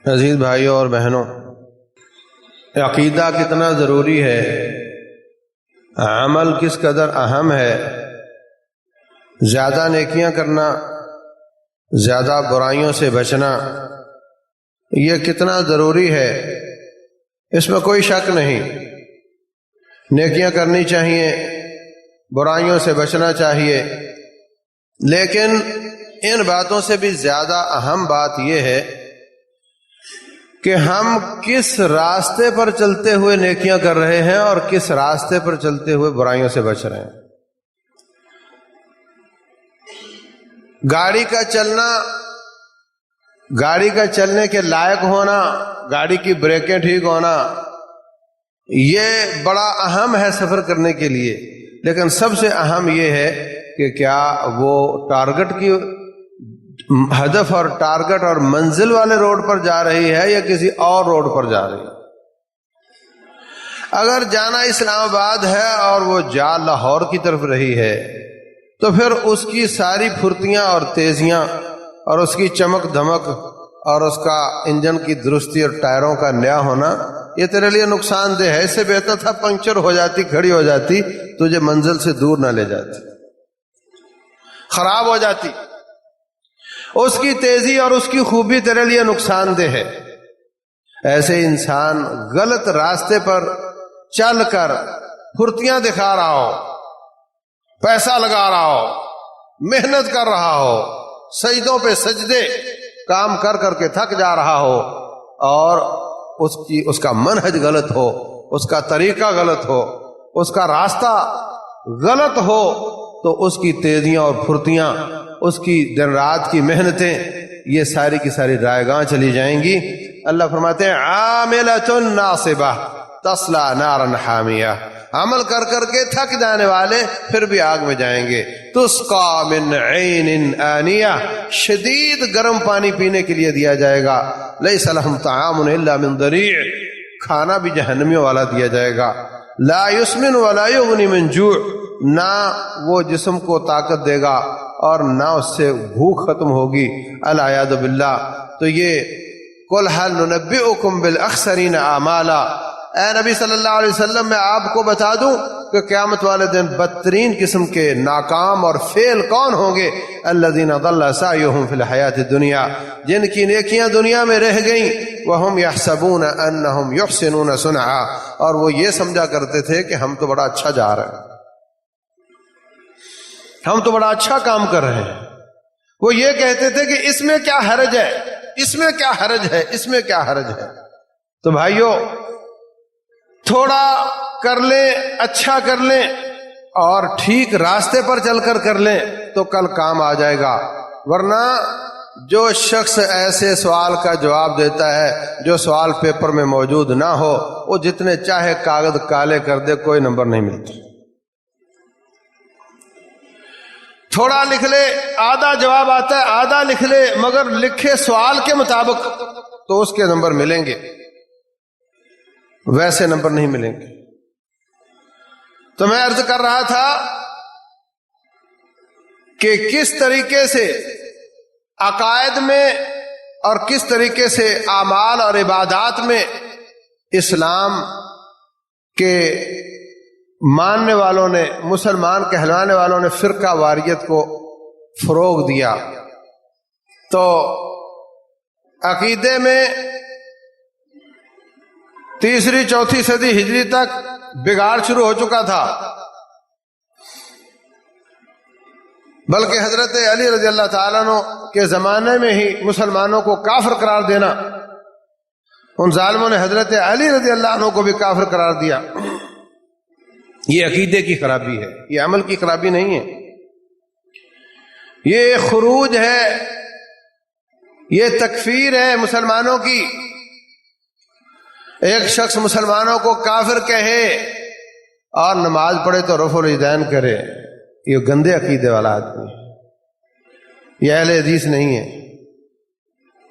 عزیز بھائیوں اور بہنوں، عقیدہ کتنا ضروری ہے، عمل کس قدر اہم ہے، زیادہ نیکیاں کرنا، زیادہ برائیوں سے بچنا، یہ کتنا ضروری ہے، اس میں کوئی شک نہیں۔ نیکیاں کرنی چاہیے، برائیوں سے بچنا چاہیے، لیکن ان باتوں سے بھی زیادہ اہم بات یہ ہے کہ ہم کس راستے پر چلتے ہوئے نیکیاں کر رہے ہیں اور کس راستے پر چلتے ہوئے برائیوں سے بچ رہے ہیں۔ گاڑی کا چلنے کے لائق ہونا، گاڑی کی بریکیں ٹھیک ہونا، یہ بڑا اہم ہے سفر کرنے کے لیے، لیکن سب سے اہم یہ ہے کہ کیا وہ ٹارگٹ کی ہدف اور ٹارگٹ اور منزل والے روڈ پر جا رہی ہے یا کسی اور روڈ پر جا رہی ہے۔ اگر جانا اسلام آباد ہے اور وہ جا لاہور کی طرف رہی ہے تو پھر اس کی ساری پھرتیاں اور تیزیاں اور اس کی چمک دھمک اور اس کا انجن کی درستی اور ٹائروں کا نیا ہونا یہ تیرے لیے نقصان دہ ہے۔ اس سے بہتر تھا پنکچر ہو جاتی، کھڑی ہو جاتی، تجھے منزل سے دور نہ لے جاتی، خراب ہو جاتی۔ اس کی تیزی اور اس کی خوبی تیرے لیے نقصان دہ ہے۔ ایسے انسان غلط راستے پر چل کر پھرتیاں دکھا رہا ہو، پیسہ لگا رہا ہو، محنت کر رہا ہو، سجدوں پہ سجدے کام کر کر کے تھک جا رہا ہو اور اس کا منہج غلط ہو، اس کا طریقہ غلط ہو، اس کا راستہ غلط ہو، تو اس کی تیزیاں اور پھرتیاں، اس کی دن رات کی محنتیں، یہ ساری کی ساری رائیگاں چلی جائیں گی۔ اللہ فرماتے ہیں عاملۃ ناصبہ تصلی نارا حامیہ، عمل کر کر کے تھک جانے والے پھر بھی آگ میں جائیں گے۔ تسقی من عین آنیہ، شدید گرم پانی پینے کے لیے دیا جائے گا۔ لیس لہم طعام الا من ضریع، کھانا بھی جہنمیوں والا دیا جائے گا۔ لا یسمن ولا یغنی من جوع، نہ وہ جسم کو طاقت دے گا اور نہ اس سے بھوک ختم ہوگی۔ العیاذ باللہ۔ تو یہ قل هل ننبئکم بالاخسرین اعمالا، اے نبی صلی اللہ علیہ وسلم میں آپ کو بتا دوں کہ قیامت والے دن بدترین قسم کے ناکام اور فیل کون ہوں گے؟ الذین ضل سعیہم فی الحیاۃ الدنیا، جن کی نیکیاں دنیا میں رہ گئیں، وہم یحسبون انہم یحسنون صنعا، اور وہ یہ سمجھا کرتے تھے کہ ہم تو بڑا اچھا جا رہے ہیں، ہم تو بڑا اچھا کام کر رہے ہیں۔ وہ یہ کہتے تھے کہ اس میں کیا حرج ہے، اس میں کیا حرج ہے، اس میں کیا حرج ہے۔ تو بھائیو، تھوڑا کر لیں، اچھا کر لیں اور ٹھیک راستے پر چل کر کر لیں تو کل کام آ جائے گا۔ ورنہ جو شخص ایسے سوال کا جواب دیتا ہے جو سوال پیپر میں موجود نہ ہو، وہ جتنے چاہے کاغذ کالے کر دے، کوئی نمبر نہیں ملتا۔ تھوڑا لکھ لے، آدھا جواب آتا ہے، آدھا لکھ لے، مگر لکھے سوال کے مطابق تو اس کے نمبر ملیں گے، ویسے نمبر نہیں ملیں گے۔ تو میں عرض کر رہا تھا کہ کس طریقے سے عقائد میں اور کس طریقے سے اعمال اور عبادات میں اسلام کے ماننے والوں نے، مسلمان کہلانے والوں نے فرقہ واریت کو فروغ دیا۔ تو عقیدے میں تیسری چوتھی صدی ہجری تک بگاڑ شروع ہو چکا تھا، بلکہ حضرت علی رضی اللہ تعالیٰ عنہ کے زمانے میں ہی مسلمانوں کو کافر قرار دینا، ان ظالموں نے حضرت علی رضی اللہ عنہ کو بھی کافر قرار دیا۔ یہ عقیدے کی خرابی ہے، یہ عمل کی خرابی نہیں ہے، یہ خروج ہے، یہ تکفیر ہے مسلمانوں کی۔ ایک شخص مسلمانوں کو کافر کہے اور نماز پڑھے تو رفع الیدین کرے، یہ گندے عقیدے والا آدمی ہے، یہ اہل حدیث نہیں ہے۔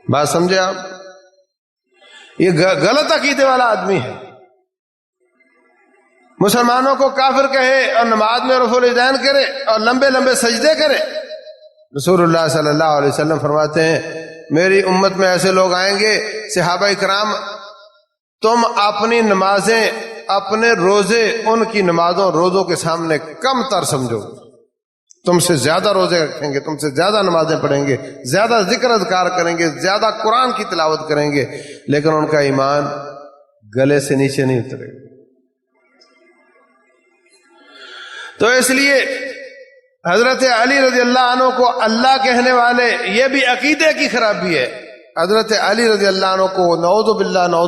بات سمجھے آپ؟ یہ غلط عقیدے والا آدمی ہے، مسلمانوں کو کافر کہے اور نماز میں رفع الیدین کرے اور لمبے لمبے سجدے کرے۔ رسول اللہ صلی اللہ علیہ وسلم فرماتے ہیں میری امت میں ایسے لوگ آئیں گے صحابہ کرام تم اپنی نمازیں اپنے روزے ان کی نمازوں روزوں کے سامنے کم تر سمجھو، تم سے زیادہ روزے رکھیں گے، تم سے زیادہ نمازیں پڑھیں گے، زیادہ ذکر اذکار کریں گے، زیادہ قرآن کی تلاوت کریں گے، لیکن ان کا ایمان گلے سے نیچے نہیں اترے گا۔ تو اس لیے حضرت علی رضی اللہ عنہ کو اللہ کہنے والے یہ بھی عقیدے کی خرابی ہے، حضرت علی رضی اللہ عنہ کو نعوذ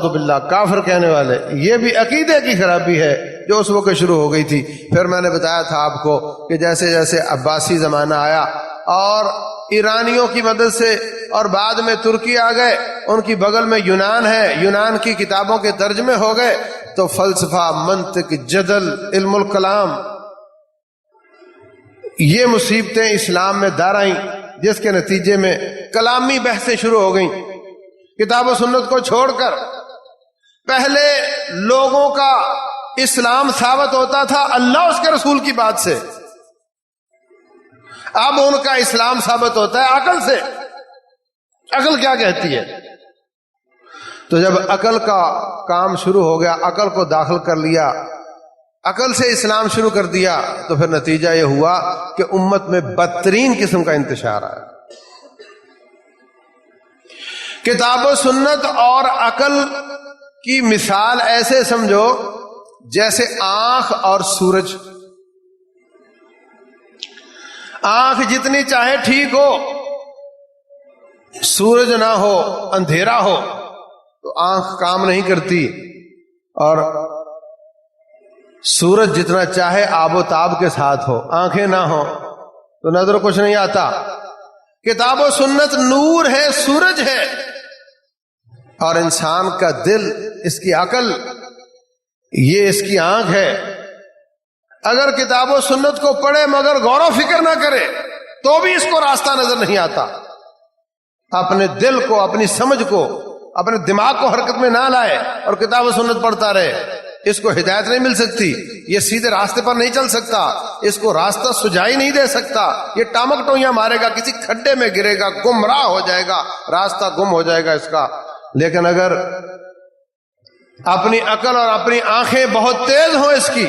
باللہ کافر کہنے والے یہ بھی عقیدے کی خرابی ہے جو اس وقت شروع ہو گئی تھی۔ پھر میں نے بتایا تھا آپ کو کہ جیسے جیسے عباسی زمانہ آیا اور ایرانیوں کی مدد سے اور بعد میں ترکی آ گئے، ان کی بغل میں یونان ہے، یونان کی کتابوں کے ترجمے ہو گئے، تو فلسفہ، منطق، جدل، علم الکلام، یہ مصیبتیں اسلام میں دار آئیں، جس کے نتیجے میں کلامی بحثیں شروع ہو گئیں۔ کتاب و سنت کو چھوڑ کر پہلے لوگوں کا اسلام ثابت ہوتا تھا اللہ اس کے رسول کی بات سے، اب ان کا اسلام ثابت ہوتا ہے عقل سے۔ عقل کیا کہتی ہے؟ تو جب عقل کا کام شروع ہو گیا، عقل کو داخل کر لیا، عقل سے اسلام شروع کر دیا، تو پھر نتیجہ یہ ہوا کہ امت میں بدترین قسم کا انتشار آیا۔ کتاب و سنت اور عقل کی مثال ایسے سمجھو جیسے آنکھ اور سورج۔ آنکھ جتنی چاہے ٹھیک ہو، سورج نہ ہو، اندھیرا ہو تو آنکھ کام نہیں کرتی، اور سورج جتنا چاہے آب و تاب کے ساتھ ہو، آنکھیں نہ ہو تو نظر کچھ نہیں آتا۔ کتاب و سنت نور ہے، سورج ہے، اور انسان کا دل، اس کی عقل، یہ اس کی آنکھ ہے۔ اگر کتاب و سنت کو پڑھے مگر غور و فکر نہ کرے تو بھی اس کو راستہ نظر نہیں آتا۔ اپنے دل کو، اپنی سمجھ کو، اپنے دماغ کو حرکت میں نہ لائے اور کتاب و سنت پڑھتا رہے، اس کو ہدایت نہیں مل سکتی، یہ سیدھے راستے پر نہیں چل سکتا، اس کو راستہ سجائی نہیں دے سکتا، یہ ٹامک ٹوئیاں مارے گا، کسی کھڈے میں گرے گا، گمراہ ہو جائے گا، راستہ گم ہو جائے گا اس کا۔ لیکن اگر اپنی عقل اور اپنی آنکھیں بہت تیز ہوں اس کی،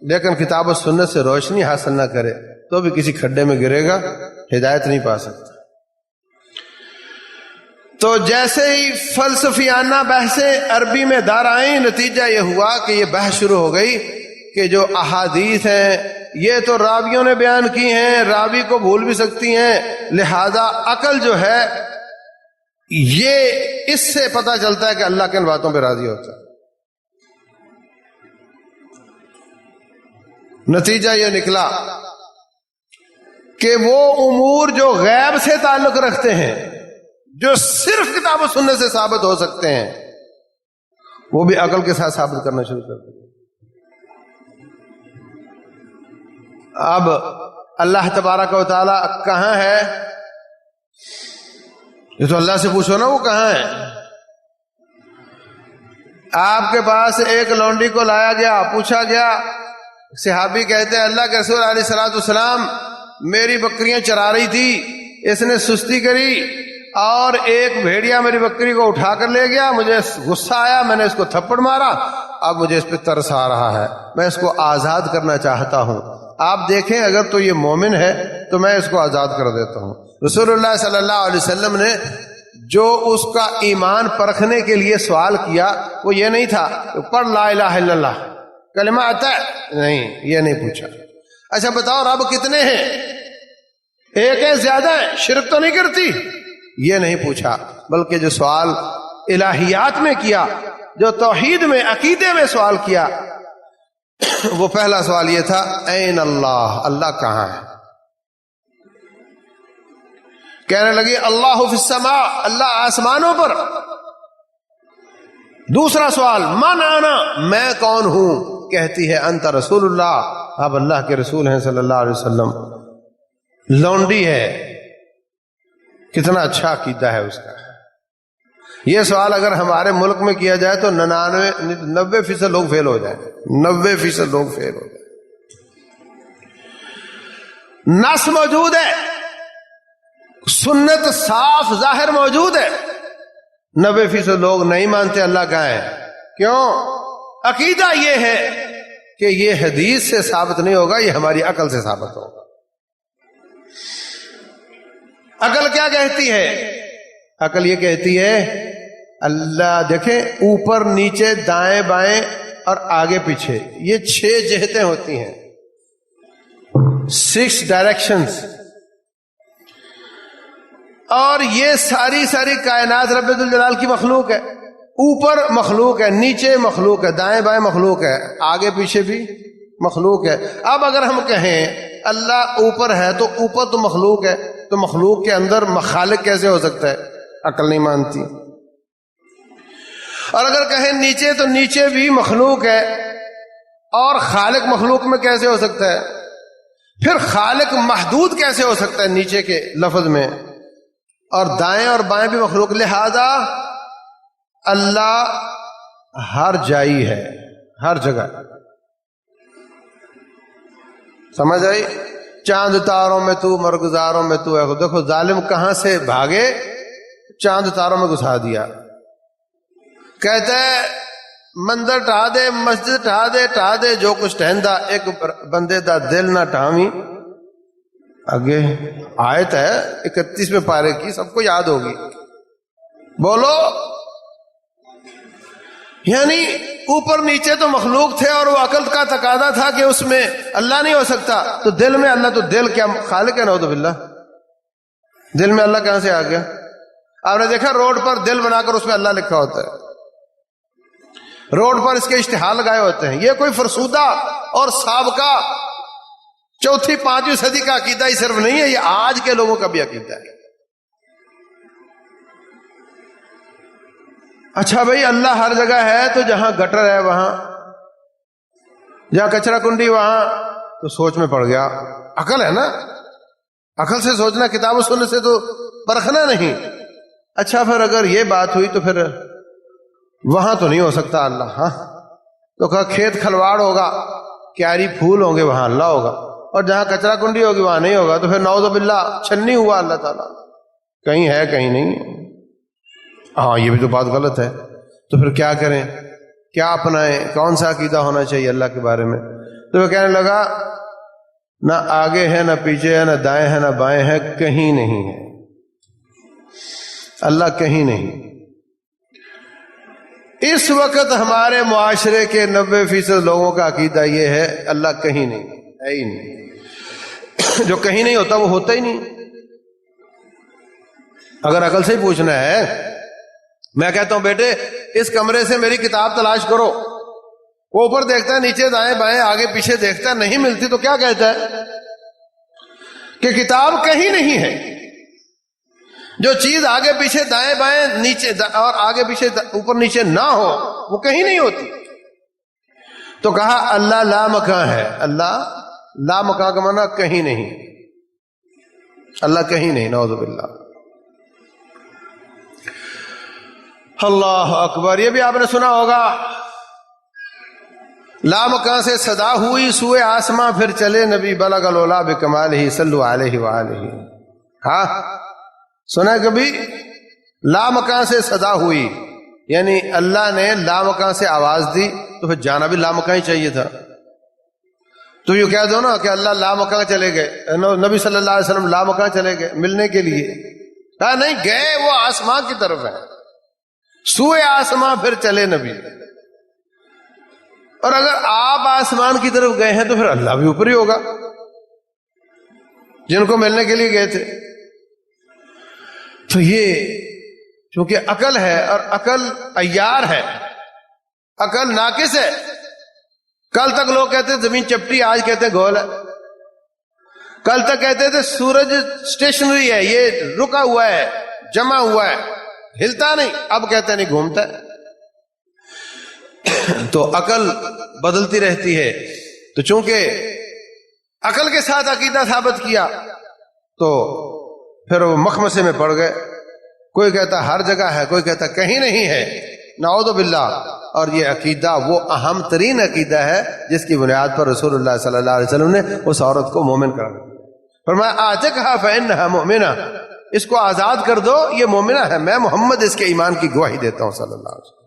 لیکن کتاب و سنت سے روشنی حاصل نہ کرے تو بھی کسی کھڈے میں گرے گا، ہدایت نہیں پا سکتا۔ تو جیسے ہی فلسفیانہ بحثیں عربی میں دار آئیں، نتیجہ یہ ہوا کہ یہ بحث شروع ہو گئی کہ جو احادیث ہیں یہ تو راویوں نے بیان کی ہیں، راوی کو بھول بھی سکتی ہیں، لہذا عقل جو ہے یہ اس سے پتہ چلتا ہے کہ اللہ کن باتوں پہ راضی ہوتا ہے۔ نتیجہ یہ نکلا کہ وہ امور جو غیب سے تعلق رکھتے ہیں، جو صرف کتاب و سنت سے ثابت ہو سکتے ہیں، وہ بھی عقل کے ساتھ ثابت کرنا شروع کر دیا۔ اب اللہ تبارک و تعالی کہاں ہے؟ یہ تو اللہ سے پوچھو نا وہ کہاں ہے۔ آپ کے پاس ایک لونڈی کو لایا گیا، پوچھا گیا، صحابی کہتے ہیں اللہ کے رسول علیہ الصلوۃ والسلام میری بکریاں چرا رہی تھی، اس نے سستی کری اور ایک بھیڑیا میری بکری کو اٹھا کر لے گیا، مجھے غصہ آیا، میں نے اس کو تھپڑ مارا، اب مجھے اس پہ ترس آ رہا ہے، میں اس کو آزاد کرنا چاہتا ہوں، آپ دیکھیں اگر تو یہ مومن ہے تو میں اس کو آزاد کر دیتا ہوں۔ رسول اللہ صلی اللہ علیہ وسلم نے جو اس کا ایمان پرکھنے کے لیے سوال کیا وہ یہ نہیں تھا پڑھ لا الہ الا اللہ، کلمہ آتا ہے، نہیں، یہ نہیں پوچھا۔ اچھا بتاؤ رب کتنے ہیں؟ ایک ہے، زیادہ ہے، شرک تو نہیں کرتی؟ یہ نہیں پوچھا، بلکہ جو سوال الہیات میں کیا، جو توحید میں، عقیدے میں سوال کیا، وہ پہلا سوال یہ تھا این اللہ، اللہ کہاں ہے؟ کہنے لگی اللہ فی السماء، اللہ آسمانوں پر۔ دوسرا سوال من انا، میں کون ہوں؟ کہتی ہے انت رسول اللہ، آپ اللہ کے رسول ہیں صلی اللہ علیہ وسلم۔ لونڈی ہے، کتنا اچھا عقیدہ ہے اس کا۔ یہ سوال اگر ہمارے ملک میں کیا جائے تو 90% لوگ فیل ہو جائیں، 90% لوگ فیل ہو جائیں۔ نص موجود ہے، سنت صاف ظاہر موجود ہے، 90% لوگ نہیں مانتے اللہ کہاں ہے. کیوں؟ عقیدہ یہ ہے کہ یہ حدیث سے ثابت نہیں ہوگا، یہ ہماری عقل سے ثابت ہوگا. عقل کیا کہتی ہے؟ عقل یہ کہتی ہے اللہ دیکھیں اوپر نیچے دائیں بائیں اور آگے پیچھے، یہ 6 جہتیں ہوتی ہیں، 6 ڈائریکشنز. اور یہ ساری کائنات رب الجلال کی مخلوق ہے. اوپر مخلوق ہے، نیچے مخلوق ہے، دائیں بائیں مخلوق ہے، آگے پیچھے بھی مخلوق ہے. اب اگر ہم کہیں اللہ اوپر ہے تو اوپر تو مخلوق ہے، تو مخلوق کے اندر خالق کیسے ہو سکتا ہے؟ عقل نہیں مانتی. اور اگر کہیں نیچے تو نیچے بھی مخلوق ہے اور خالق مخلوق میں کیسے ہو سکتا ہے؟ پھر خالق محدود کیسے ہو سکتا ہے نیچے کے لفظ میں؟ اور دائیں اور بائیں بھی مخلوق. لہذا اللہ ہر جائی ہے، ہر جگہ. سمجھ آئی؟ چاند تاروں میں تو مرغزاروں میں تو ہے. دیکھو ظالم کہاں سے بھاگے، چاند تاروں میں گھسا دیا. کہتا ہے مندر ٹھا دے، مسجد ٹھا دے جو کچھ ٹہندا، ایک بندے دا دل نہ ٹھاویں. آگے آیت ہے 31 پارے کی، سب کو یاد ہوگی. بولو. یعنی اوپر نیچے تو مخلوق تھے اور وہ عقل کا تقاضا تھا کہ اس میں اللہ نہیں ہو سکتا، تو دل میں اللہ، تو دل کیا خالق ہے؟ نعوذ باللہ. دل میں اللہ کہاں سے آ گیا؟ آپ نے دیکھا روڈ پر دل بنا کر اس میں اللہ لکھا ہوتا ہے، روڈ پر اس کے اشتہار لگائے ہوتے ہیں. یہ کوئی فرسودہ اور سابقہ 4 5ویں صدی کا عقیدہ ہی صرف نہیں ہے، یہ آج کے لوگوں کا بھی عقیدہ ہے. اچھا بھائی اللہ ہر جگہ ہے تو جہاں گٹر ہے وہاں، جہاں کچرا کنڈی وہاں، تو سوچ میں پڑ گیا. عقل ہے نا، عقل سے سوچنا، کتاب و سنت سے تو پرکھنا نہیں. اچھا پھر اگر یہ بات ہوئی تو پھر وہاں تو نہیں ہو سکتا اللہ. ہاں تو کہا کھیت کھلواڑ ہوگا، کیاری پھول ہوں گے، وہاں اللہ ہوگا. اور جہاں کچرا کنڈی ہوگی وہاں نہیں ہوگا. تو پھر نعوذ باللہ چھنی ہوا اللہ تعالیٰ، کہیں ہے کہیں نہیں. ہاں یہ بھی تو بات غلط ہے. تو پھر کیا کریں، کیا اپنائیں، کون سا عقیدہ ہونا چاہیے اللہ کے بارے میں؟ تو وہ کہنے لگا نہ آگے ہے، نہ پیچھے ہے، نہ دائیں ہے، نہ بائیں ہے، کہیں نہیں ہے. اللہ کہیں نہیں. اس وقت ہمارے معاشرے کے 90% لوگوں کا عقیدہ یہ ہے اللہ کہیں نہیں ہے ہی نہیں. جو کہیں نہیں ہوتا وہ ہوتا ہی نہیں. اگر عقل سے ہی پوچھنا ہے، میں کہتا ہوں بیٹے اس کمرے سے میری کتاب تلاش کرو، وہ اوپر دیکھتا ہے، نیچے دائیں بائیں آگے پیچھے دیکھتا ہے، نہیں ملتی. تو کیا کہتا ہے کہ کتاب کہیں نہیں ہے. جو چیز آگے پیچھے دائیں بائیں نیچے اور آگے پیچھے اوپر نیچے نہ ہو وہ کہیں نہیں ہوتی. تو کہا اللہ لا مکان ہے. اللہ لا مکان کا معنی کہیں نہیں، اللہ کہیں نہیں. نعوذ باللہ. اللہ اکبر. یہ بھی آپ نے سنا ہوگا، لا مکان سے صدا ہوئی سوئے آسماں، پھر چلے نبی بلغ العلا بکمالہ صلو علیہ وآلہ. ہاں سنا کبھی؟ لا مکان سے صدا ہوئی، یعنی اللہ نے لا مکان سے آواز دی، تو پھر جانا بھی لا مکان ہی چاہیے تھا. تو یہ کہہ دو نا کہ اللہ لا مکان چلے گئے، نبی صلی اللہ علیہ وسلم لا مکان چلے گئے ملنے کے لیے. کہا نہیں گئے، وہ آسمان کی طرف ہے، سوئے آسمان پھر چلے نبی. اور اگر آپ آسمان کی طرف گئے ہیں تو پھر اللہ بھی اوپر ہی ہوگا جن کو ملنے کے لیے گئے تھے. تو یہ چونکہ عقل ہے اور عقل عیار ہے، عقل ناقص ہے. کل تک لوگ کہتے تھے زمین چپٹی، آج کہتے ہیں گول ہے. کل تک کہتے تھے سورج اسٹیشنری ہے، یہ رکا ہوا ہے، جمع ہوا ہے، ہلتا نہیں، اب کہتے ہیں نہیں گھومتا ہے. تو عقل بدلتی رہتی ہے. تو چونکہ عقل کے ساتھ عقیدہ ثابت کیا تو پھر وہ مخمسے میں پڑ گئے. کوئی کہتا ہر جگہ ہے، کوئی کہتا کہیں نہیں ہے. نعوذ باللہ. اور یہ عقیدہ وہ اہم ترین عقیدہ ہے جس کی بنیاد پر رسول اللہ صلی اللہ علیہ وسلم نے اس عورت کو مومن کرا. فرمایا آتقھا فإنھا مؤمنہ، اس کو آزاد کر دو، یہ مومنہ ہے، میں محمد اس کے ایمان کی گواہی دیتا ہوں صلی اللہ علیہ وسلم۔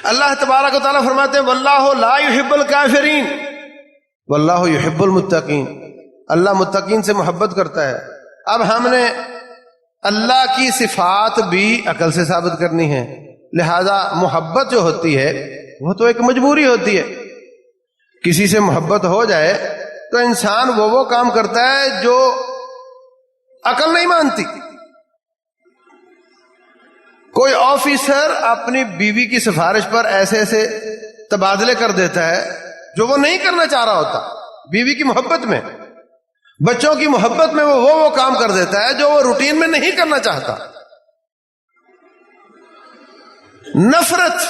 اللہ تبارک و تعالیٰ فرماتے ہیں واللہ لا یحب الکافرین واللہ یحب المتقین، اللہ متقین سے محبت کرتا ہے۔ اب ہم نے اللہ کی صفات بھی عقل سے ثابت کرنی ہے، لہذا محبت جو ہوتی ہے وہ تو ایک مجبوری ہوتی ہے۔ کسی سے محبت ہو جائے تو انسان وہ کام کرتا ہے جو عقل نہیں مانتی۔ کوئی آفیسر اپنی بیوی کی سفارش پر ایسے ایسے تبادلے کر دیتا ہے جو وہ نہیں کرنا چاہ رہا ہوتا، بیوی کی محبت میں، بچوں کی محبت میں وہ کام کر دیتا ہے جو وہ روٹین میں نہیں کرنا چاہتا۔ نفرت،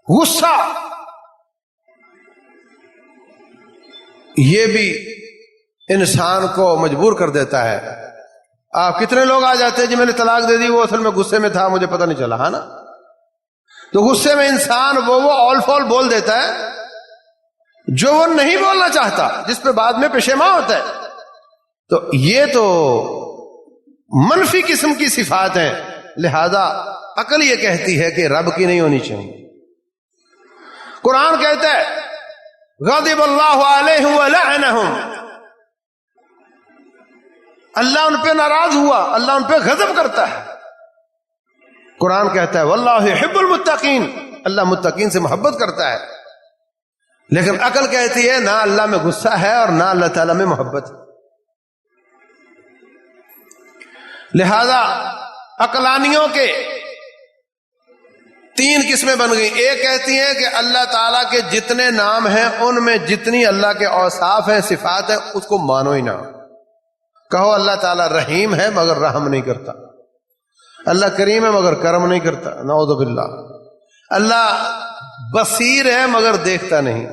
غصہ، یہ بھی انسان کو مجبور کر دیتا ہے۔ آپ کتنے لوگ آ جاتے ہیں جی میں نے طلاق دے دی، وہ اصل میں غصے میں تھا، مجھے پتہ نہیں چلا، ہے نا؟ تو غصے میں انسان وہ آل فال بول دیتا ہے جو وہ نہیں بولنا چاہتا، جس پہ بعد میں پشیماں ہوتا ہے۔ تو یہ تو منفی قسم کی صفات ہیں، لہذا عقل یہ کہتی ہے کہ رب کی نہیں ہونی چاہیے۔ قرآن کہتا ہے غضب اللہ علیہم ولعنہم، اللہ ان پہ ناراض ہوا، اللہ ان پہ غضب کرتا ہے۔ قرآن کہتا ہے واللہ یحب المتقین، اللہ متقین سے محبت کرتا ہے۔ لیکن عقل کہتی ہے نہ اللہ میں غصہ ہے اور نہ اللہ تعالیٰ میں محبت ہے۔ لہذا عقلانیوں کے تین قسمیں بن گئی۔ ایک کہتی ہیں کہ اللہ تعالیٰ کے جتنے نام ہیں ان میں جتنی اللہ کے اوصاف ہیں، صفات ہیں، اس کو مانو ہی نہ۔ کہو اللہ تعالیٰ رحیم ہے مگر رحم نہیں کرتا، اللہ کریم ہے مگر کرم نہیں کرتا، نعوذ باللہ۔ اللہ بصیر ہے مگر دیکھتا نہیں،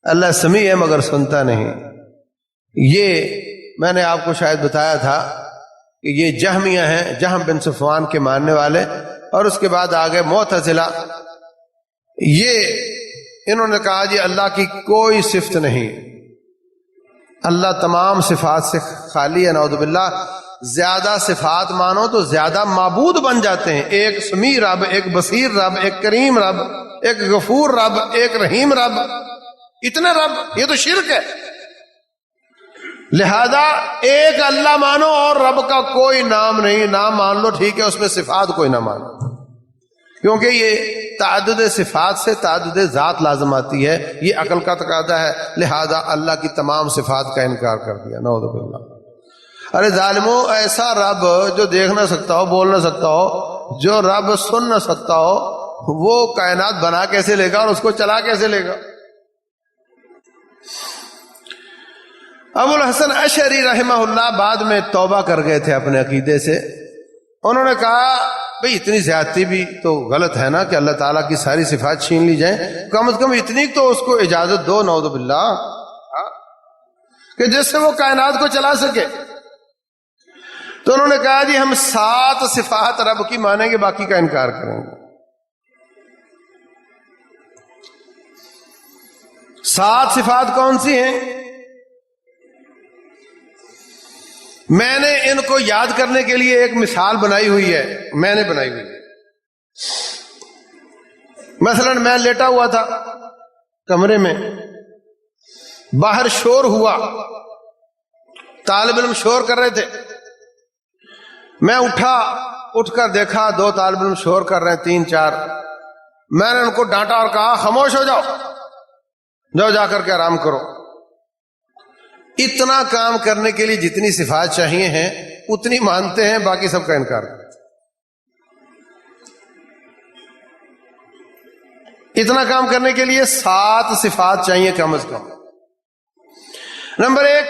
اللہ سمیع ہے مگر سنتا نہیں۔ یہ میں نے آپ کو شاید بتایا تھا کہ یہ جہمیہ ہیں، جہم بن صفوان کے ماننے والے، اور اس کے بعد آگے معتزلہ۔ یہ انہوں نے کہا جی اللہ کی کوئی صفت نہیں، اللہ تمام صفات سے خالی ہے، نعوذ باللہ۔ زیادہ صفات مانو تو زیادہ معبود بن جاتے ہیں، ایک سمیع رب، ایک بصیر رب، ایک کریم رب، ایک غفور رب، ایک رحیم رب، اتنے رب، یہ تو شرک ہے۔ لہذا ایک اللہ مانو اور رب کا کوئی نام نہیں، نام مان لو ٹھیک ہے، اس میں صفات کوئی نہ مانو، کیونکہ یہ تعدد صفات سے تعدد ذات لازم آتی ہے، یہ عقل کا تقاضا ہے۔ لہذا اللہ کی تمام صفات کا انکار کر دیا، نعوذ باللہ۔ ارے ظالموں، ایسا رب جو دیکھ نہ سکتا ہو، بول نہ سکتا ہو، جو رب سن نہ سکتا ہو، وہ کائنات بنا کیسے لے گا اور اس کو چلا کیسے لے گا؟ ابو الحسن اشعری رحمہ اللہ بعد میں توبہ کر گئے تھے اپنے عقیدے سے۔ انہوں نے کہا بھئی اتنی زیادتی بھی تو غلط ہے نا کہ اللہ تعالیٰ کی ساری صفات چھین لی جائیں، کم از کم اتنی تو اس کو اجازت دو، نعوذ باللہ، کہ جس سے وہ کائنات کو چلا سکے۔ تو انہوں نے کہا جی ہم 7 صفات رب کی مانیں گے، باقی کا انکار کریں گے۔ 7 صفات کون سی ہیں؟ میں نے ان کو یاد کرنے کے لیے ایک مثال بنائی ہوئی ہے، میں نے بنائی ہوئی ہے۔ مثلا میں لیٹا ہوا تھا کمرے میں، باہر شور ہوا، طالب علم شور کر رہے تھے، میں اٹھ کر دیکھا 2 طالب علم شور کر رہے ہیں، 3 4۔ میں نے ان کو ڈانٹا اور کہا خاموش ہو جاؤ، جاؤ جا کر کے آرام کرو۔ اتنا کام کرنے کے لیے جتنی صفات چاہیے ہیں اتنی مانتے ہیں، باقی سب کا انکار کرتے۔ اتنا کام کرنے کے لیے 7 صفات چاہیے کم از کم۔ نمبر 1،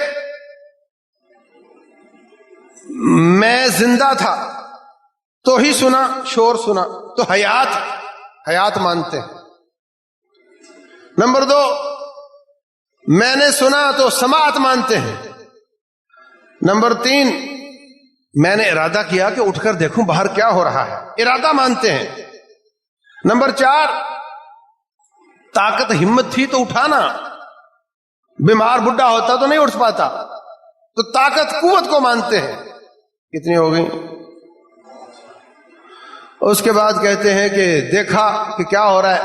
میں زندہ تھا تو ہی سنا، شور سنا تو حیات مانتے ہیں۔ نمبر 2، میں نے سنا تو سماعت مانتے ہیں۔ نمبر 3، میں نے ارادہ کیا کہ اٹھ کر دیکھوں باہر کیا ہو رہا ہے، ارادہ مانتے ہیں۔ نمبر 4، طاقت ہمت تھی تو اٹھانا، بیمار بڈھا ہوتا تو نہیں اٹھ پاتا، تو طاقت قوت کو مانتے ہیں. کتنی ہو گئی؟ اس کے بعد کہتے ہیں کہ دیکھا کہ کیا ہو رہا ہے،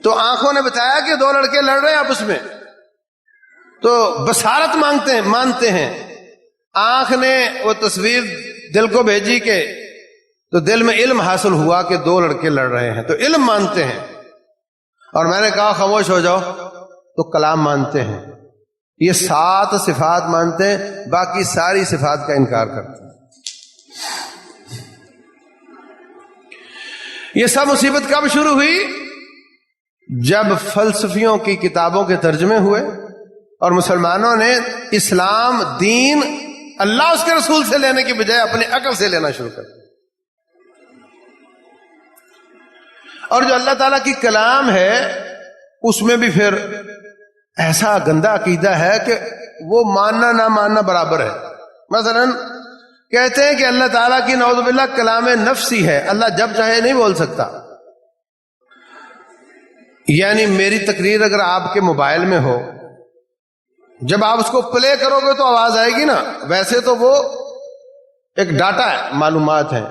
تو آنکھوں نے بتایا کہ دو لڑکے لڑ رہے ہیں آپس میں، تو بصارت مانتے ہیں. آنکھ نے وہ تصویر دل کو بھیجی کہ تو دل میں علم حاصل ہوا کہ دو لڑکے لڑ رہے ہیں، تو علم مانتے ہیں. اور میں نے کہا خاموش ہو جاؤ، تو کلام مانتے ہیں. یہ 7 صفات مانتے ہیں، باقی ساری صفات کا انکار کرتے ہیں. یہ سب مصیبت کب شروع ہوئی؟ جب فلسفیوں کی کتابوں کے ترجمے ہوئے اور مسلمانوں نے اسلام دین اللہ اس کے رسول سے لینے کی بجائے اپنی عقل سے لینا شروع کر دیا. اور جو اللہ تعالیٰ کی کلام ہے اس میں بھی پھر ایسا گندا عقیدہ ہے کہ وہ ماننا نہ ماننا برابر ہے. مثلا کہتے ہیں کہ اللہ تعالیٰ کی نعوذ باللہ کلام نفسی ہے، اللہ جب چاہے نہیں بول سکتا. یعنی میری تقریر اگر آپ کے موبائل میں ہو، جب آپ اس کو پلے کرو گے تو آواز آئے گی نا، ویسے تو وہ ایک ڈاٹا ہے، معلومات ہیں.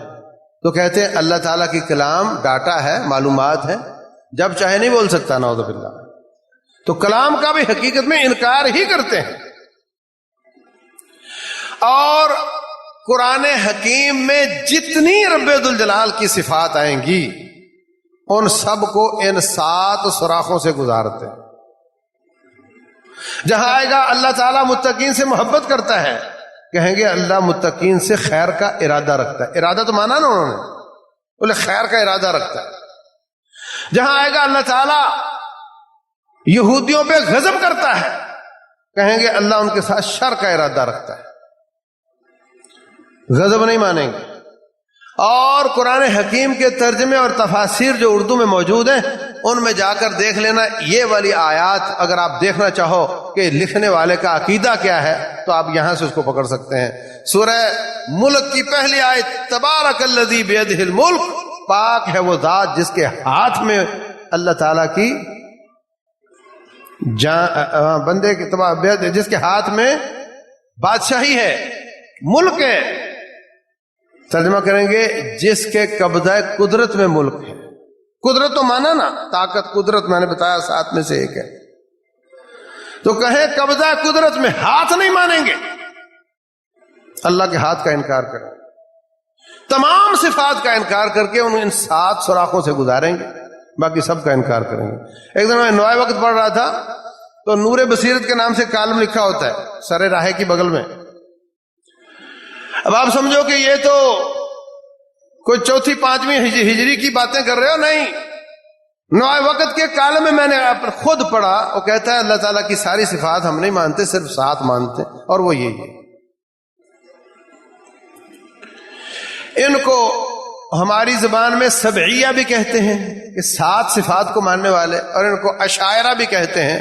تو کہتے ہیں اللہ تعالیٰ کی کلام ڈاٹا ہے، معلومات ہے، جب چاہے نہیں بول سکتا نعوذ باللہ. تو کلام کا بھی حقیقت میں انکار ہی کرتے ہیں. اور قرآن حکیم میں جتنی رب ذوالجلال کی صفات آئیں گی ان سب کو ان 7 سوراخوں سے گزارتے ہیں. جہاں آئے گا اللہ تعالیٰ متقین سے محبت کرتا ہے، کہیں گے اللہ متقین سے خیر کا ارادہ رکھتا ہے. ارادہ تو مانا نا انہوں نے، بولے خیر کا ارادہ رکھتا ہے. جہاں آئے گا اللہ تعالیٰ یہودیوں پہ غضب کرتا ہے، کہیں گے اللہ ان کے ساتھ شر کا ارادہ رکھتا ہے. غضب نہیں مانیں گے. اور قرآن حکیم کے ترجمے اور تفاسیر جو اردو میں موجود ہیں ان میں جا کر دیکھ لینا. یہ والی آیات اگر آپ دیکھنا چاہو کہ لکھنے والے کا عقیدہ کیا ہے تو آپ یہاں سے اس کو پکڑ سکتے ہیں. سورہ ملک کی پہلی آیت، تبارک الذی بیدہ الملک، پاک ہے وہ ذات جس کے ہاتھ میں اللہ تعالیٰ کی بندے کی جس کے ہاتھ میں بادشاہی ہے، ملک ہے. ترجمہ کریں گے جس کے قبضہ قدرت میں ملک ہے. قدرت تو مانا نا، طاقت قدرت میں نے بتایا 7 میں سے ایک ہے. تو کہیں قبضہ قدرت میں، ہاتھ نہیں مانیں گے، اللہ کے ہاتھ کا انکار کریں گے. تمام صفات کا انکار کر کے ان 7 سوراخوں سے گزاریں گے، باقی سب کا انکار کریں گے. ایک دن میں نوائے وقت پڑھ رہا تھا تو نور بصیرت کے نام سے کالم لکھا ہوتا ہے سر راہے کی بغل میں. اب آپ سمجھو کہ یہ تو کوئی 4ویں 5ویں ہجری کی باتیں کر رہے ہو، نہیں. نوائے وقت کے کالم میں میں نے خود پڑھا، وہ کہتا ہے اللہ تعالیٰ کی ساری صفات ہم نہیں مانتے، صرف 7 مانتے ہیں، اور وہ یہی ہے. ان کو ہماری زبان میں سبعیہ بھی کہتے ہیں کہ 7 صفات کو ماننے والے، اور ان کو اشاعرہ بھی کہتے ہیں،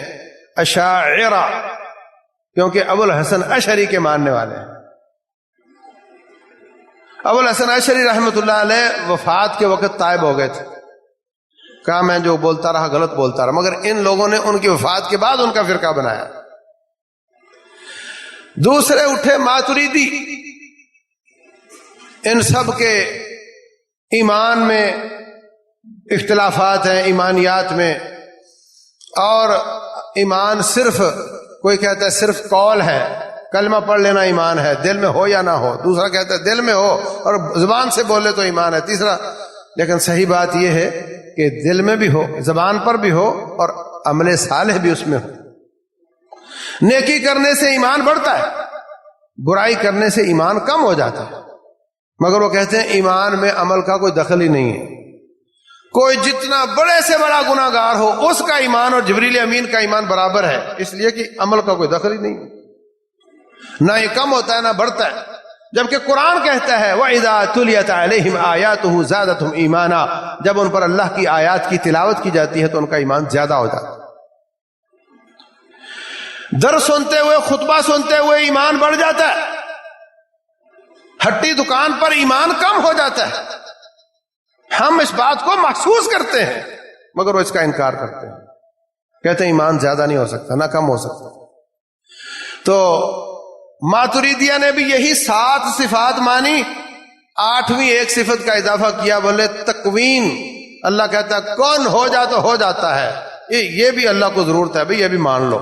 اشاعرہ، کیونکہ ابو الحسن اشعری کے ماننے والے ہیں. ابو الحسن اشعری رحمۃ اللہ علیہ وفات کے وقت طائب ہو گئے تھے. کہا میں جو بولتا رہا غلط بولتا رہا، مگر ان لوگوں نے ان کی وفات کے بعد ان کا فرقہ بنایا. دوسرے اٹھے ماتریدی. ان سب کے ایمان میں اختلافات ہیں، ایمانیات میں. اور ایمان صرف کوئی کہتا ہے صرف قول ہے، کلمہ پڑھ لینا ایمان ہے، دل میں ہو یا نہ ہو. دوسرا کہتا ہے دل میں ہو اور زبان سے بولے تو ایمان ہے. تیسرا، لیکن صحیح بات یہ ہے کہ دل میں بھی ہو، زبان پر بھی ہو، اور عمل صالح بھی اس میں ہو. نیکی کرنے سے ایمان بڑھتا ہے، برائی کرنے سے ایمان کم ہو جاتا ہے. مگر وہ کہتے ہیں ایمان میں عمل کا کوئی دخل ہی نہیں ہے. کوئی جتنا بڑے سے بڑا گناہ گار ہو اس کا ایمان اور جبریل امین کا ایمان برابر ہے، اس لیے کہ عمل کا کوئی دخل ہی نہیں ہے. نہ یہ کم ہوتا ہے نہ بڑھتا ہے. جبکہ قرآن کہتا ہے وَإِذَا تُلِيَتْ عَلَيْهِمْ آيَاتُهُ زَادَتْهُمْ إِيمَانًا، جب ان پر اللہ کی آیات کی تلاوت کی جاتی ہے تو ان کا ایمان زیادہ ہو جاتا ہے. درس سنتے ہوئے، خطبہ سنتے ہوئے ایمان بڑھ جاتا ہے. ہٹی دکان پر ایمان کم ہو جاتا ہے. ہم اس بات کو محسوس کرتے ہیں مگر وہ اس کا انکار کرتے ہیں، کہتے ہیں ایمان زیادہ نہیں ہو سکتا، نہ کم ہو سکتا. تو ماتریدیہ نے بھی یہی 7 صفات مانی، 8ویں ایک صفت کا اضافہ کیا، بولے تکوین۔ اللہ کہتا ہے کون ہو جا تو ہو جاتا ہے، یہ بھی اللہ کو ضرورت ہے بھئی، یہ بھی مان لو،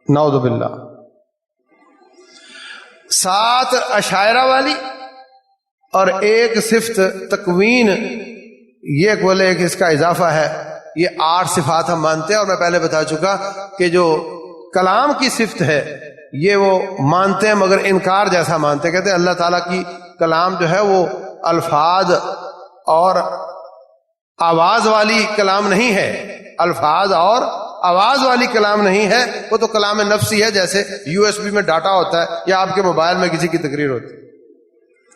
نعوذ باللہ۔ 7 اشاعرہ والی اور ایک صفت تکوین، یہ بولے کہ اس کا اضافہ ہے، یہ 8 صفات ہم مانتے ہیں۔ اور میں پہلے بتا چکا کہ جو کلام کی صفت ہے یہ وہ مانتے ہیں مگر انکار جیسا مانتے ہیں، کہتے ہیں اللہ تعالیٰ کی کلام جو ہے وہ الفاظ اور آواز والی کلام نہیں ہے، الفاظ اور آواز والی کلام نہیں ہے، وہ تو کلام نفسی ہے، جیسے USB میں ڈاٹا ہوتا ہے یا آپ کے موبائل میں کسی کی تقریر ہوتی ہے،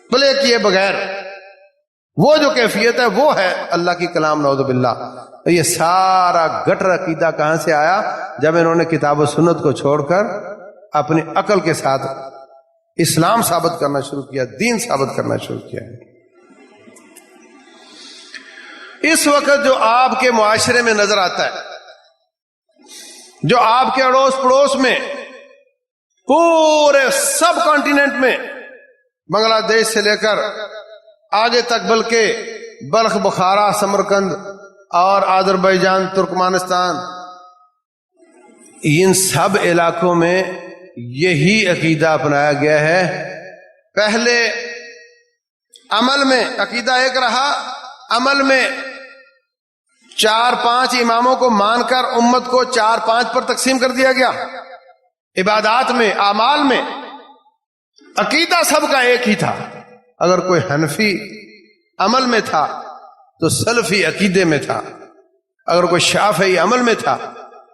بلے کیے بغیر وہ جو کیفیت ہے وہ ہے اللہ کی کلام، نعوذ باللہ۔ یہ سارا گٹر عقیدہ کہاں سے آیا؟ جب انہوں نے کتاب و سنت کو چھوڑ کر اپنی عقل کے ساتھ اسلام ثابت کرنا شروع کیا، دین ثابت کرنا شروع کیا۔ اس وقت جو آپ کے معاشرے میں نظر آتا ہے، جو آپ کے اڑوس پڑوس میں، پورے سب کانٹیننٹ میں، بنگلہ دیش سے لے کر آگے تک، بلکہ بلخ، بخارا، سمرقند اور آذربائیجان، ترکمانستان، ان سب علاقوں میں یہی عقیدہ اپنایا گیا ہے۔ پہلے عمل میں عقیدہ ایک رہا، عمل میں 4-5 اماموں کو مان کر امت کو 4-5 پر تقسیم کر دیا گیا، عبادات میں، اعمال میں عقیدہ سب کا ایک ہی تھا۔ اگر کوئی حنفی عمل میں تھا تو سلفی عقیدے میں تھا، اگر کوئی شافعی عمل میں تھا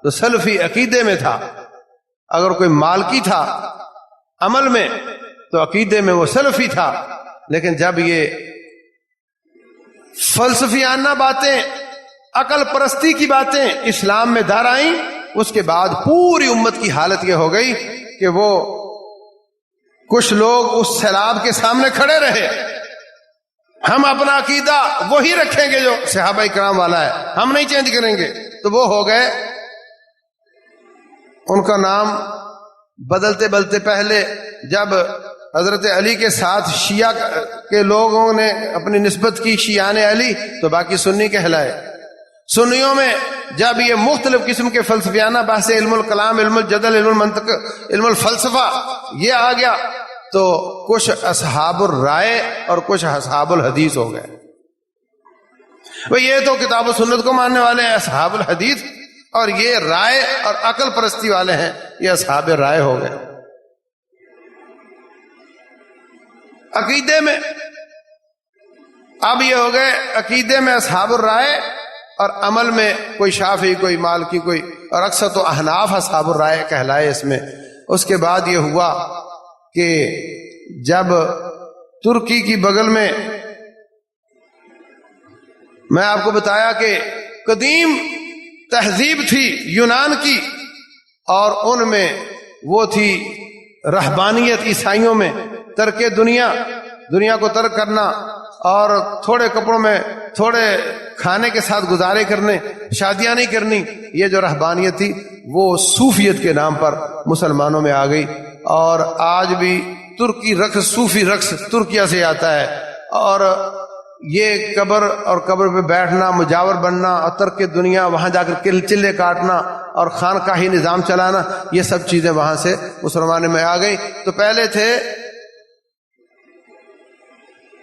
تو سلفی عقیدے میں تھا، اگر کوئی مالکی تھا عمل میں تو عقیدے میں وہ سلفی تھا۔ لیکن جب یہ فلسفیانہ باتیں، عقل پرستی کی باتیں اسلام میں دار آئیں، اس کے بعد پوری امت کی حالت یہ ہو گئی کہ وہ کچھ لوگ اس سیلاب کے سامنے کھڑے رہے، ہم اپنا عقیدہ وہی رکھیں گے جو صحابہ کرام والا ہے، ہم نہیں چینج کریں گے، تو وہ ہو گئے، ان کا نام بدلتے بدلتے پہلے جب حضرت علی کے ساتھ شیعہ کے لوگوں نے اپنی نسبت کی شیعان علی تو باقی سنی کہلائے۔ سنیوں میں جب یہ مختلف قسم کے فلسفیانہ بحث، علم الکلام، علم الجدل، علم المنطق، علم الفلسفہ یہ آ گیا تو کچھ اصحاب الرائے اور کچھ اصحاب الحدیث ہو گئے۔ یہ تو کتاب و سنت کو ماننے والے ہیں اصحاب الحدیث، اور یہ رائے اور عقل پرستی والے ہیں یہ اصحاب رائے ہو گئے۔ عقیدے میں اب یہ ہو گئے، عقیدے میں اصحاب الرائے اور عمل میں کوئی شافعی، کوئی مالکی، کوئی، اور اکثر تو احناف اصحاب الرائے کہلائے اس میں۔ اس کے بعد یہ ہوا کہ جب ترکی کی بغل میں، میں آپ کو بتایا کہ قدیم تہذیب تھی یونان کی، اور ان میں وہ تھی رہبانیت، عیسائیوں میں ترک دنیا، دنیا کو ترک کرنا، اور تھوڑے کپڑوں میں تھوڑے کھانے کے ساتھ گزارے کرنے، شادیاں نہیں کرنی، یہ جو رہبانیت تھی وہ صوفیت کے نام پر مسلمانوں میں آ گئی۔ اور آج بھی ترکی رقص، صوفی رقص ترکیہ سے آتا ہے، اور یہ قبر اور قبر پہ بیٹھنا، مجاور بننا، اور ترک دنیا، وہاں جا کر چلے کاٹنا اور خانقاہی نظام چلانا، یہ سب چیزیں وہاں سے مسلمانوں میں آ گئی۔ تو پہلے تھے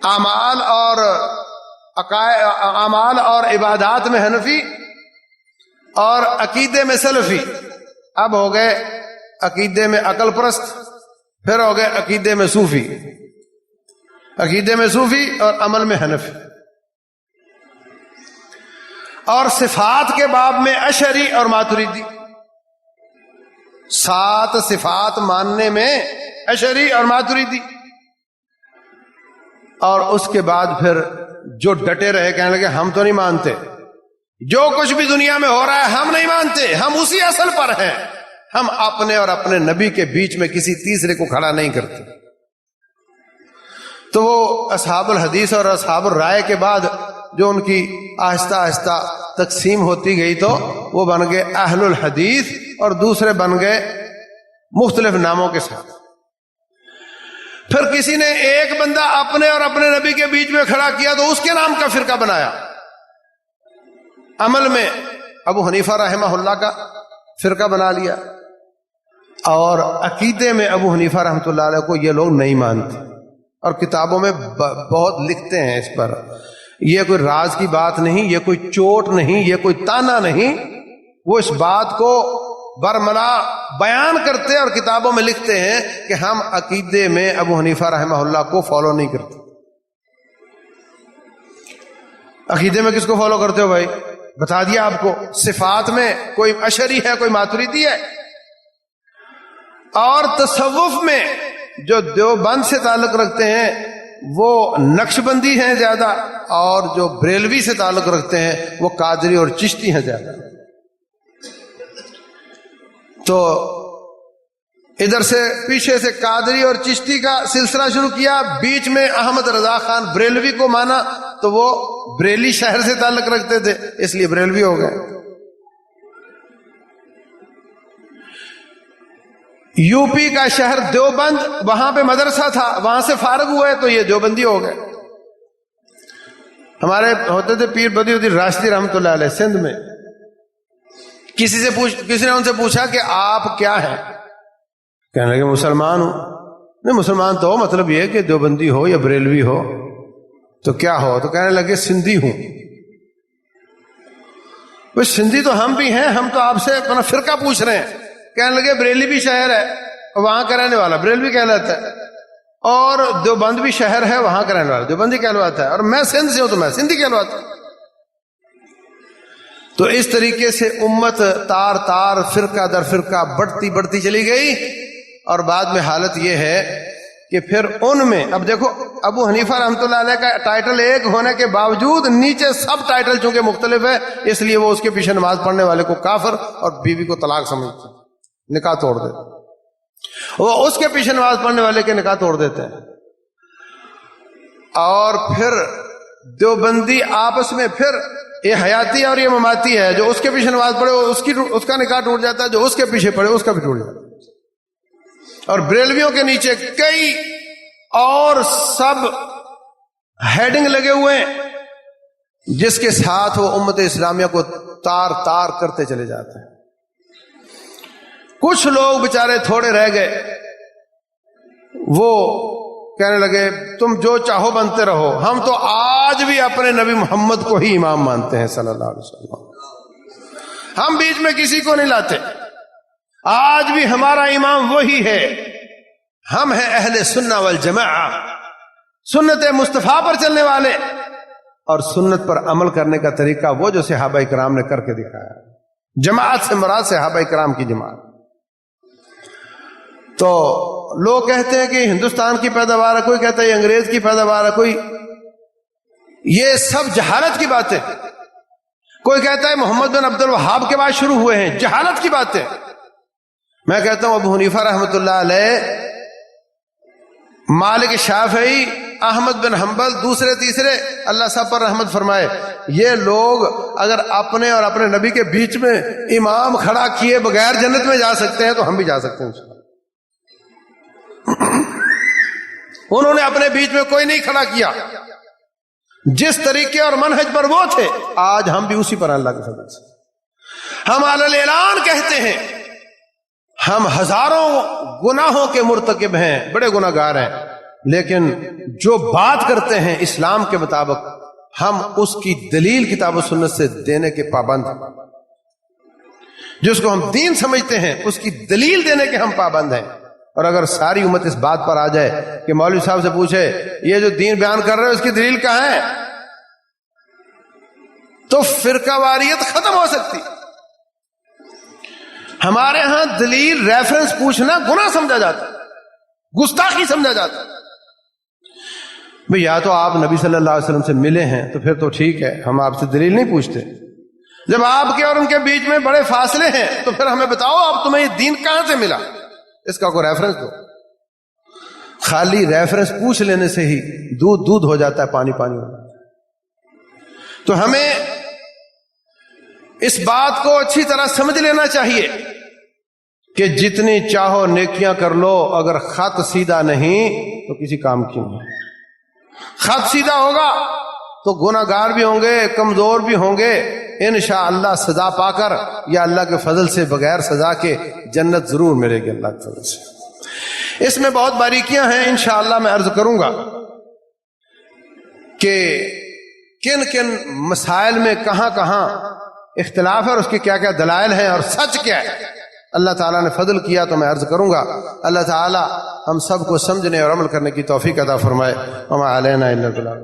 اعمال اور عبادات میں حنفی اور عقیدے میں سلفی، اب ہو گئے عقیدے میں عقل پرست، پھر ہو گئے عقیدے میں صوفی، عقیدے میں صوفی اور عمل میں حنفی۔ اور صفات کے باب میں اشعری اور ماتریدی، 7 صفات ماننے میں اشعری اور ماتریدی۔ اور اس کے بعد پھر جو ڈٹے رہے، کہنے لگے ہم تو نہیں مانتے، جو کچھ بھی دنیا میں ہو رہا ہے ہم نہیں مانتے، ہم اسی اصل پر ہیں، ہم اپنے اور اپنے نبی کے بیچ میں کسی تیسرے کو کھڑا نہیں کرتے۔ تو وہ اصحاب الحدیث اور اصحاب الرائے کے بعد جو ان کی آہستہ آہستہ تقسیم ہوتی گئی تو وہ بن گئے اہل الحدیث، اور دوسرے بن گئے مختلف ناموں کے ساتھ. پھر کسی نے ایک بندہ اپنے اور اپنے نبی کے بیچ میں کھڑا کیا تو اس کے نام کا فرقہ بنایا. عمل میں ابو حنیفہ رحمہ اللہ کا فرقہ بنا لیا، اور عقیدے میں ابو حنیفہ رحمۃ اللہ علیہ کو یہ لوگ نہیں مانتے، اور کتابوں میں بہت لکھتے ہیں اس پر. یہ کوئی راز کی بات نہیں، یہ کوئی چوٹ نہیں، یہ کوئی تانا نہیں. وہ اس بات کو برملا بیان کرتے اور کتابوں میں لکھتے ہیں کہ ہم عقیدے میں ابو حنیفہ رحمہ اللہ کو فالو نہیں کرتے. عقیدے میں کس کو فالو کرتے ہو بھائی؟ بتا دیا آپ کو. صفات میں کوئی اشعری ہے، کوئی ماتریدی ہے. اور تصوف میں جو دیوبند سے تعلق رکھتے ہیں وہ نقش بندی ہیں زیادہ، اور جو بریلوی سے تعلق رکھتے ہیں وہ قادری اور چشتی ہیں زیادہ. تو ادھر سے پیچھے سے قادری اور چشتی کا سلسلہ شروع کیا، بیچ میں احمد رضا خان بریلوی کو مانا تو وہ بریلی شہر سے تعلق رکھتے تھے اس لیے بریلوی ہو گئے. یو پی کا شہر دیوبند، وہاں پہ مدرسہ تھا، وہاں سے فارغ ہوئے تو یہ دیوبندی ہو گئے. ہمارے ہوتے تھے پیر بدی الدین راشدی رحمۃ اللہ علیہ سندھ میں. کسی نے ان سے پوچھا کہ آپ کیا ہیں؟ کہنے لگے مسلمان ہوں. نہیں مسلمان تو مطلب یہ کہ دیوبندی ہو یا بریلوی ہو. تو کیا ہو؟ تو کہنے لگے سندھی ہوں. وہ سندھی تو ہم بھی ہیں، ہم تو آپ سے اپنا فرقہ پوچھ رہے ہیں. کہنے لگے بریلی بھی شہر ہے، وہاں کا رہنے والا بریلوی کہلاتا ہے، اور دیوبند بھی شہر ہے، وہاں کا رہنے والا دیوبندی کہلواتا ہے، اور میں سندھ سے ہوں تو میں سندھی کہلواتا ہوں. تو اس طریقے سے امت تار تار فرقہ در فرقہ بڑھتی چلی گئی. اور بعد میں حالت یہ ہے کہ پھر ان میں اب دیکھو ابو حنیفہ رحمۃ اللہ علیہ کا ٹائٹل ایک ہونے کے باوجود نیچے سب ٹائٹل چونکہ مختلف ہے، اس لیے وہ اس کے پیچھے نماز پڑھنے والے کو کافر اور بیوی کو طلاق سمجھتے ہیں، نکاح توڑ دیتے. وہ اس کے پیچھے نماز پڑھنے والے کے نکاح توڑ دیتے ہیں. اور پھر دیوبندی آپس میں پھر یہ حیاتی اور یہ مماتی ہے، جو اس کے پیچھے نماز پڑھے اس کا نکاح ٹوٹ جاتا ہے، جو اس کے پیچھے پڑھے اس کا بھی ٹوٹ جاتا ہے. اور بریلویوں کے نیچے کئی اور سب ہیڈنگ لگے ہوئے ہیں جس کے ساتھ وہ امت اسلامیہ کو تار تار کرتے چلے جاتے ہیں. کچھ لوگ بےچارے تھوڑے رہ گئے، وہ کہنے لگے تم جو چاہو بنتے رہو، ہم تو آج بھی اپنے نبی محمد کو ہی امام مانتے ہیں صلی اللہ علیہ وسلم. ہم بیچ میں کسی کو نہیں لاتے، آج بھی ہمارا امام وہی ہے. ہم ہیں اہل سنہ والجماعہ، سنت مصطفیٰ پر چلنے والے، اور سنت پر عمل کرنے کا طریقہ وہ جو صحابہ کرام نے کر کے دکھایا. جماعت سے مراد صحابہ کرام کی جماعت. تو لوگ کہتے ہیں کہ ہندوستان کی پیداوار ہے، کوئی کہتا ہے یہ انگریز کی پیداوار ہے، کوئی یہ سب جہالت کی باتیں. کوئی کہتا ہے محمد بن عبد الوہاب کے بعد شروع ہوئے ہیں، جہالت کی باتیں. میں کہتا ہوں ابو حنیفہ رحمۃ اللہ علیہ، مالک شافعی، احمد بن حنبل، دوسرے تیسرے اللہ سب پر رحمت فرمائے، یہ لوگ اگر اپنے اور اپنے نبی کے بیچ میں امام کھڑا کیے بغیر جنت میں جا سکتے ہیں تو ہم بھی جا سکتے ہیں. انہوں نے اپنے بیچ میں کوئی نہیں کھڑا کیا. جس طریقے اور منہج پر وہ تھے آج ہم بھی اسی پر اللہ کے فضل سے. ہم علی الاعلان کہتے ہیں ہم ہزاروں گناہوں کے مرتکب ہیں، بڑے گناہ گار ہیں، لیکن جو بات کرتے ہیں اسلام کے مطابق ہم اس کی دلیل کتاب و سنت سے دینے کے پابند ہیں. جس کو ہم دین سمجھتے ہیں اس کی دلیل دینے کے ہم پابند ہیں. اور اگر ساری امت اس بات پر آ جائے کہ مولوی صاحب سے پوچھے یہ جو دین بیان کر رہے ہیں اس کی دلیل کہاں ہے، تو فرقہ واریت ختم ہو سکتی. ہمارے ہاں دلیل ریفرنس پوچھنا گناہ سمجھا جاتا، گستاخی سمجھا جاتا. بھئی یا تو آپ نبی صلی اللہ علیہ وسلم سے ملے ہیں تو پھر تو ٹھیک ہے، ہم آپ سے دلیل نہیں پوچھتے. جب آپ کے اور ان کے بیچ میں بڑے فاصلے ہیں تو پھر ہمیں بتاؤ آپ تمہیں یہ دین کہاں سے ملا، اس کا کوئی ریفرنس دو. خالی ریفرنس پوچھ لینے سے ہی دودھ دودھ ہو جاتا ہے، پانی پانی ہو جاتا ہے. تو ہمیں اس بات کو اچھی طرح سمجھ لینا چاہیے کہ جتنی چاہو نیکیاں کر لو، اگر خط سیدھا نہیں تو کسی کام کی نہیں۔ خط سیدھا ہوگا تو گناہ گار بھی ہوں گے، کمزور بھی ہوں گے، انشاءاللہ سزا پا کر یا اللہ کے فضل سے بغیر سزا کے جنت ضرور ملے گی اللہ کے فضل سے۔ اس میں بہت باریکیاں ہیں، انشاءاللہ میں عرض کروں گا کہ کن کن مسائل میں کہاں کہاں اختلاف ہے اور اس کے کیا کیا دلائل ہیں اور سچ کیا ہے۔ اللہ تعالیٰ نے فضل کیا تو میں عرض کروں گا۔ اللہ تعالیٰ ہم سب کو سمجھنے اور عمل کرنے کی توفیق عطا فرمائے۔ وما علینا الا البلاغ۔